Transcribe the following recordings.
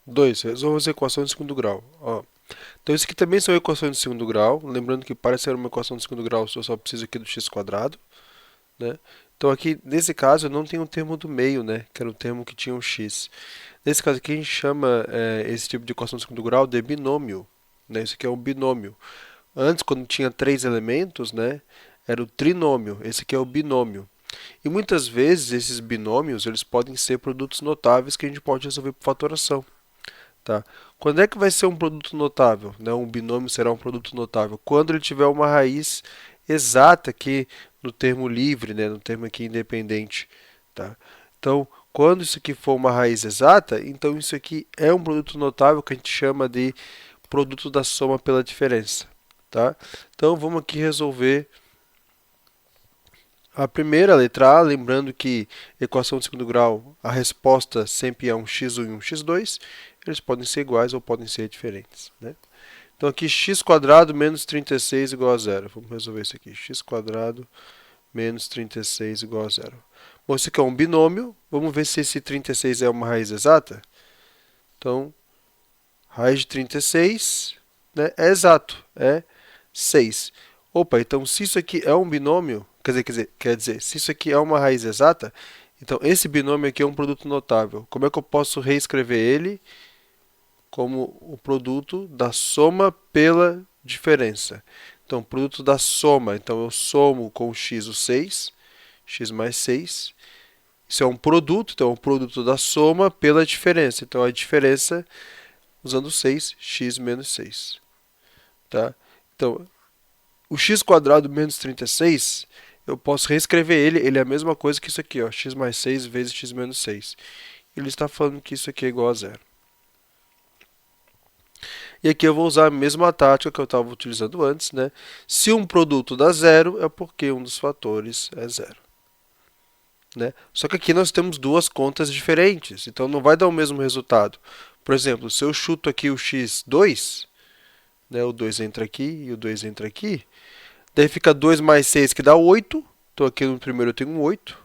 2. Resolva as equações de segundo grau. Ó. Então, isso aqui também são equações de segundo grau. Lembrando que para ser uma equação de segundo grau, eu só preciso aqui do x quadrado, né? Então, aqui, nesse caso, eu não tenho o termo do meio, né? Que era o termo que tinha o x. Nesse caso aqui, a gente chama esse tipo de equação de segundo grau de binômio, né? Isso aqui é um binômio. Antes, quando tinha três elementos, né? Era o trinômio. Esse aqui é o binômio. E muitas vezes, esses binômios, eles podem ser produtos notáveis que a gente pode resolver por fatoração. Tá? Quando é que vai ser um produto notável? Né? Um binômio será um produto notável quando ele tiver uma raiz exata aqui no termo livre, né? No termo aqui independente. Tá? Então, quando isso aqui for uma raiz exata, então isso aqui é um produto notável que a gente chama de produto da soma pela diferença. Tá? Então, vamos aqui resolver a primeira letra A, lembrando que equação de segundo grau, a resposta sempre é um x1 e um x2, eles podem ser iguais ou podem ser diferentes, né? Então aqui x quadrado menos 36 igual a zero. Vamos resolver isso aqui. X quadrado menos 36 igual a zero. Bom, isso aqui é um binômio. Vamos ver se esse 36 é uma raiz exata. Então, raiz de 36, né, é exato, é 6. Opa, então se isso aqui é um binômio, quer dizer, se isso aqui é uma raiz exata, então esse binômio aqui é um produto notável. Como é que eu posso reescrever ele como o produto da soma pela diferença? Então, produto da soma, então eu somo com x o 6, x mais 6. Isso é um produto, então é um produto da soma pela diferença. Então a diferença usando 6, x menos 6. Tá? Então, o x quadrado menos 36, eu posso reescrever ele é a mesma coisa que isso aqui, ó, x mais 6 vezes x menos 6. Ele está falando que isso aqui é igual a zero. E aqui eu vou usar a mesma tática que eu estava utilizando antes, né? Se um produto dá zero, é porque um dos fatores é zero. Né? Só que aqui nós temos duas contas diferentes, então não vai dar o mesmo resultado. Por exemplo, se eu chuto aqui o x2, né, o 2 entra aqui e o 2 entra aqui, daí fica 2 mais 6 que dá 8. Então aqui no primeiro eu tenho um 8.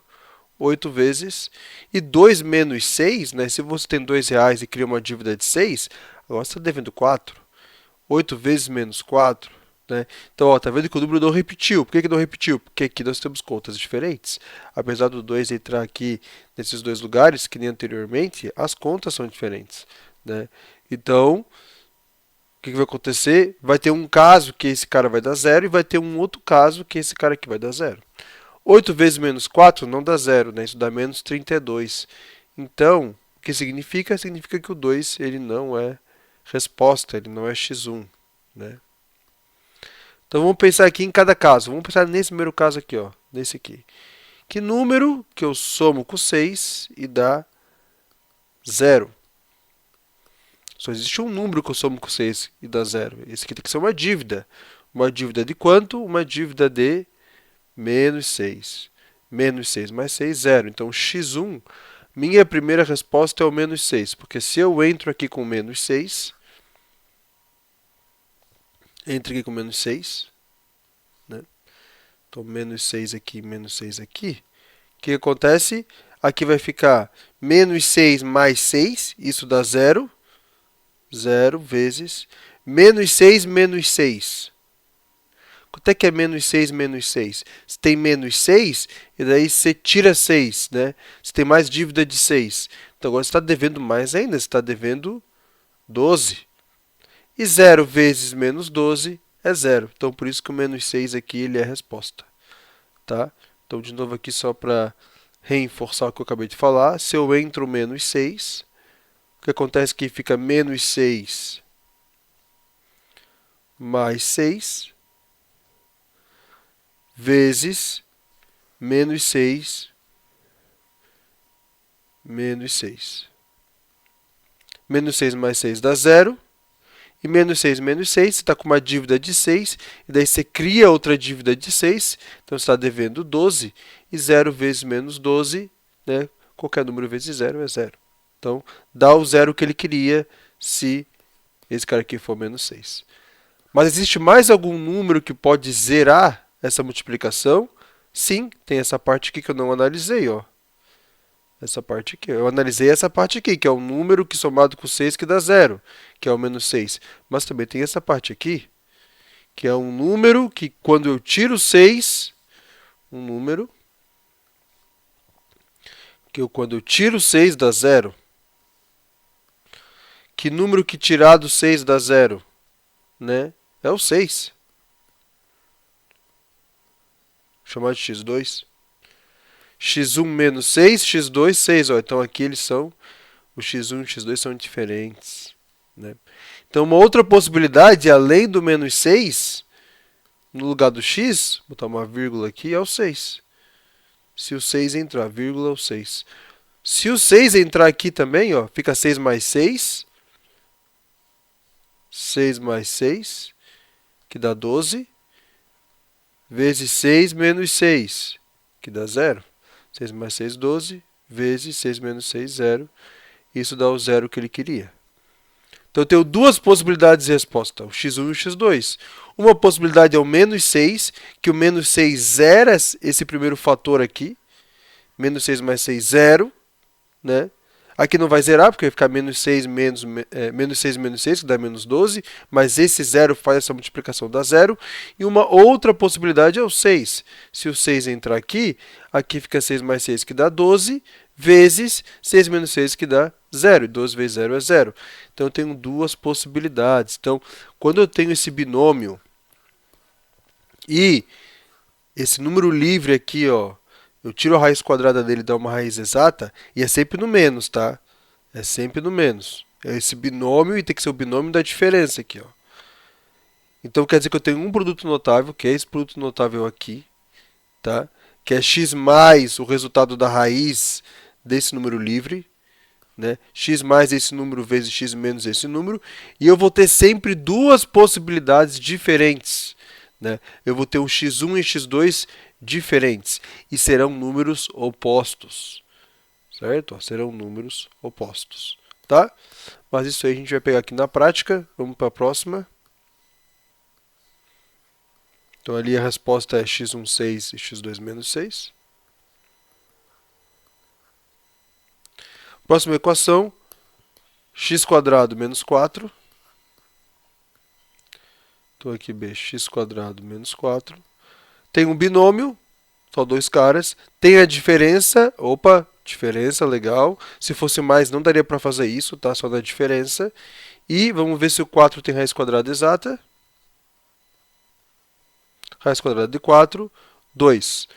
8 vezes. E 2 menos 6, né? Se você tem R$ 2 e cria uma dívida de 6, agora você está devendo 4. 8 vezes menos 4. Né? Então, ó, tá vendo que o número não repetiu. Por que não repetiu? Porque aqui nós temos contas diferentes. Apesar do 2 entrar aqui nesses dois lugares, que nem anteriormente, as contas são diferentes. Né? Então, o que vai acontecer? Vai ter um caso que esse cara vai dar zero e vai ter um outro caso que esse cara aqui vai dar zero. 8 vezes menos 4 não dá zero, né? Isso dá menos 32. Então, o que significa? Significa que o 2 ele não é resposta, ele não é x1. Né? Então vamos pensar aqui em cada caso. Vamos pensar nesse primeiro caso aqui, ó, nesse aqui. Que número que eu somo com 6 e dá zero? Só existe um número que eu somo com 6 e dá zero. Esse aqui tem que ser uma dívida. Uma dívida de quanto? Uma dívida de menos 6. Menos 6 mais 6, zero. Então, x1, minha primeira resposta é o menos 6. Porque se eu entro aqui com menos 6, entro aqui com menos 6, né? Então, menos 6 aqui, menos 6 aqui. O que acontece? Aqui vai ficar menos 6 mais 6, isso dá zero. Zero vezes menos 6 menos 6. Quanto é que é menos 6 menos 6? Você tem menos 6 e daí você tira 6, né? Você tem mais dívida de 6. Então agora você está devendo mais ainda, você está devendo 12. E zero vezes menos 12 é zero. Então por isso que o menos 6 aqui ele é a resposta. Tá? Então de novo aqui só para reforçar o que eu acabei de falar. Se eu entro menos 6, o que acontece aqui fica menos 6 mais 6 vezes menos 6 menos 6. Menos 6 mais 6 dá zero. E menos 6 menos 6, você está com uma dívida de 6, e daí você cria outra dívida de 6, então você está devendo 12, e zero vezes menos 12, né? Qualquer número vezes zero é zero. Então, dá o zero que ele queria se esse cara aqui for menos 6. Mas existe mais algum número que pode zerar essa multiplicação? Sim, tem essa parte aqui que eu não analisei, ó. Essa parte aqui. Eu analisei essa parte aqui, que é o número que somado com 6 que dá 0, que é o menos 6. Mas também tem essa parte aqui, que é um número que quando eu tiro 6, um número que quando eu tiro 6 dá 0. Que número que tirado 6 dá 0? Né? É o 6. Chamado de x2. x1 menos 6, x2, 6. Ó. Então aqui eles são, o x1 e o x2 são diferentes. Né? Então uma outra possibilidade, além do menos 6, no lugar do x, vou botar uma vírgula aqui, é o 6. Se o 6 entrar, vírgula é o 6. Se o 6 entrar aqui também, ó, fica 6 mais 6. 6 mais 6, que dá 12. Vezes 6 menos 6, que dá 0. 6 mais 6, 12. Vezes 6 menos 6, 0. Isso dá o 0 que ele queria. Então eu tenho duas possibilidades de resposta, o x1 e o x2. Uma possibilidade é o menos 6, que o menos 6 zera esse primeiro fator aqui. Menos 6 mais 6, 0. Né? Aqui não vai zerar, porque vai ficar menos 6 menos 6, que dá menos 12. Mas esse 0 faz essa multiplicação, dá 0. E uma outra possibilidade é o 6. Se o 6 entrar aqui, aqui fica 6 mais 6, que dá 12, vezes 6 menos 6, que dá 0. E 12 vezes 0 é 0. Então, eu tenho duas possibilidades. Então, quando eu tenho esse binômio e esse número livre aqui, ó, eu tiro a raiz quadrada dele e dá uma raiz exata, e é sempre no menos, tá? É sempre no menos. É esse binômio e tem que ser o binômio da diferença aqui, ó. Então quer dizer que eu tenho um produto notável, que é esse produto notável aqui, tá? Que é x mais o resultado da raiz desse número livre, né? X mais esse número vezes x menos esse número, e eu vou ter sempre duas possibilidades diferentes. Né? Eu vou ter um x1 e x2 diferentes e serão números opostos, certo? Serão números opostos, tá? Mas isso aí a gente vai pegar aqui na prática. Vamos para a próxima. Então ali a resposta é x1, 6 e x2 menos 6. Próxima equação, x² menos 4. Então aqui bx² menos 4. Tem um binômio, só dois caras. Tem a diferença, opa, diferença, legal. Se fosse mais, não daria para fazer isso, tá? Só da diferença. E vamos ver se o 4 tem raiz quadrada exata. Raiz quadrada de 4, 2.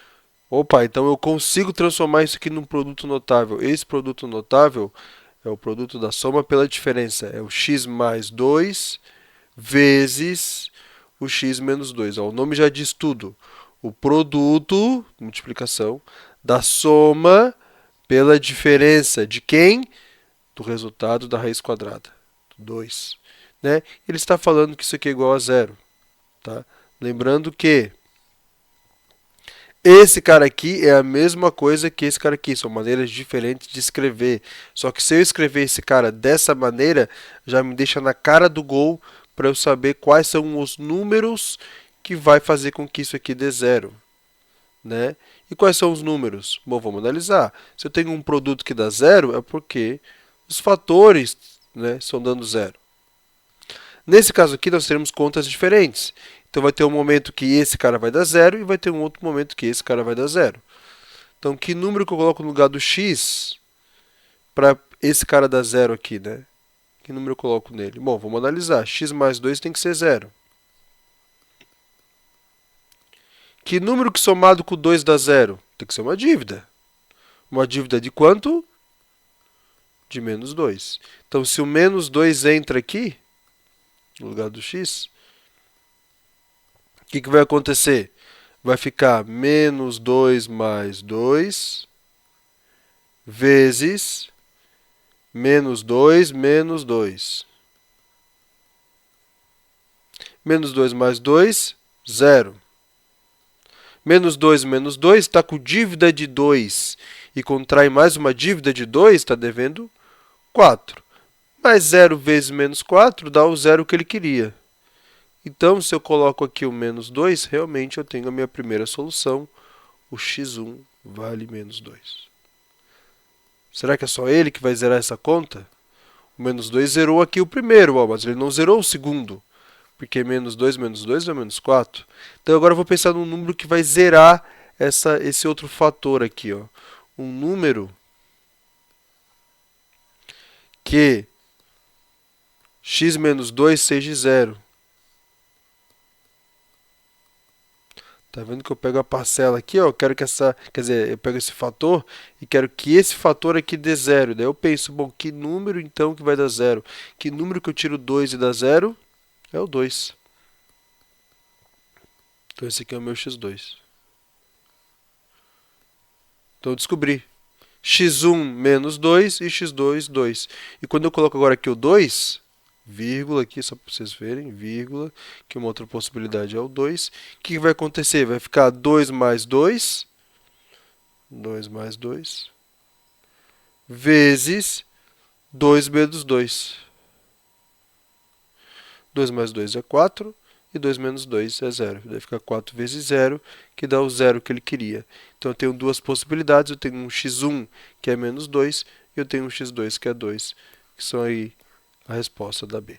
Opa, então eu consigo transformar isso aqui num produto notável. Esse produto notável é o produto da soma pela diferença. É o x mais 2 vezes o x menos 2. Ó, o nome já diz tudo. O produto, multiplicação, da soma pela diferença de quem? Do resultado da raiz quadrada. 2. Né? Ele está falando que isso aqui é igual a 0. Tá? Lembrando que esse cara aqui é a mesma coisa que esse cara aqui. São maneiras diferentes de escrever. Só que se eu escrever esse cara dessa maneira, já me deixa na cara do gol para eu saber quais são os números que vai fazer com que isso aqui dê 0. Né? E quais são os números? Bom, vamos analisar. Se eu tenho um produto que dá 0, é porque os fatores, né, estão dando 0. Nesse caso aqui, nós teremos contas diferentes. Então, vai ter um momento que esse cara vai dar 0 e vai ter um outro momento que esse cara vai dar 0. Então, que número que eu coloco no lugar do x para esse cara dar 0 aqui, né? Que número eu coloco nele? Bom, vamos analisar. X mais 2 tem que ser 0. Que número que somado com 2 dá 0? Tem que ser uma dívida. Uma dívida de quanto? De menos 2. Então, se o menos 2 entra aqui, no lugar do x, o que vai acontecer? Vai ficar menos 2 mais 2 vezes menos 2 menos 2. Menos 2 mais 2, 0. Menos 2 menos 2 está com dívida de 2 e contrai mais uma dívida de 2, está devendo 4. Mais 0 vezes menos 4 dá o 0 que ele queria. Então, se eu coloco aqui o menos 2, realmente eu tenho a minha primeira solução. O x1 vale menos 2. Será que é só ele que vai zerar essa conta? O menos 2 zerou aqui o primeiro, ó, mas ele não zerou o segundo. Porque menos 2 é menos 4. Então agora eu vou pensar num número que vai zerar esse outro fator aqui, ó. Um número que x menos 2 seja zero. Tá vendo que eu pego a parcela aqui, ó, eu quero que essa, quer dizer, eu pego esse fator e quero que esse fator aqui dê zero. Daí eu penso, bom, que número então que vai dar zero? Que número que eu tiro 2 e dá zero? É o 2. Então esse aqui é o meu x2. Então eu descobri. x1 menos 2 e x2, 2. E quando eu coloco agora aqui o 2, vírgula aqui, só para vocês verem, vírgula, que uma outra possibilidade é o 2. O que vai acontecer? Vai ficar 2 mais 2, 2 mais 2, vezes 2 menos 2. 2 mais 2 é 4 e 2 menos 2 é 0. Daí fica 4 vezes 0, que dá o zero que ele queria. Então eu tenho duas possibilidades, eu tenho um x1 que é menos 2 e eu tenho um x2 que é 2, que são aí a resposta da B.